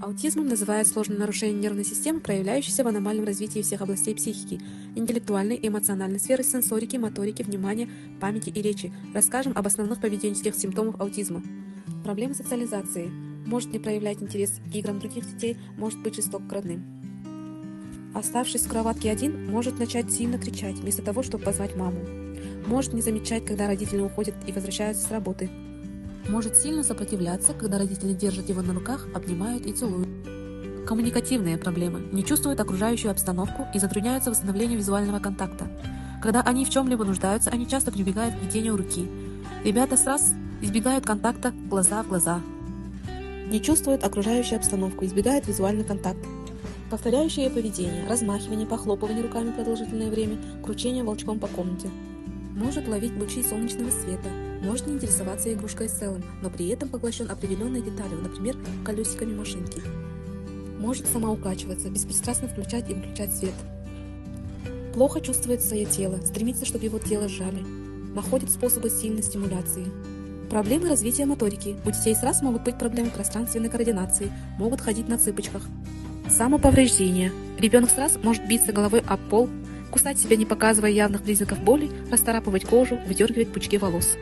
Аутизмом называют сложное нарушение нервной системы, проявляющееся в аномальном развитии всех областей психики, интеллектуальной и эмоциональной сферы, сенсорики, моторики, внимания, памяти и речи. Расскажем об основных поведенческих симптомах аутизма. Проблемы социализации. Может не проявлять интерес к играм других детей, может быть жесток к родным. Оставшись в кроватке один, может начать сильно кричать, вместо того, чтобы позвать маму. Может не замечать, когда родители уходят и возвращаются с работы. Может сильно сопротивляться, когда родители держат его на руках, обнимают и целуют. Коммуникативные проблемы. Не чувствуют окружающую обстановку и затрудняются восстановлением визуального контакта. Когда они в чем-либо нуждаются, они часто прибегают к ведению руки. Ребята сразу избегают контакта глаза в глаза. Не чувствуют окружающую обстановку, избегают визуальный контакт. Повторяющее поведение, размахивание, похлопывание руками продолжительное время, кручение волчком по комнате. Может ловить лучи солнечного света, может не интересоваться игрушкой в целом, но при этом поглощен определенной деталью, например, колесиками машинки. Может самоукачиваться, беспристрастно включать и выключать свет. Плохо чувствует свое тело, стремится, чтобы его тело сжали. Находит способы сильной стимуляции. Проблемы развития моторики. У детей сразу могут быть проблемы пространственной координации, могут ходить на цыпочках. Самоповреждение. Ребенок сразу может биться головой об пол, кусать себя, не показывая явных признаков боли, расцарапывать кожу, выдергивать пучки волос.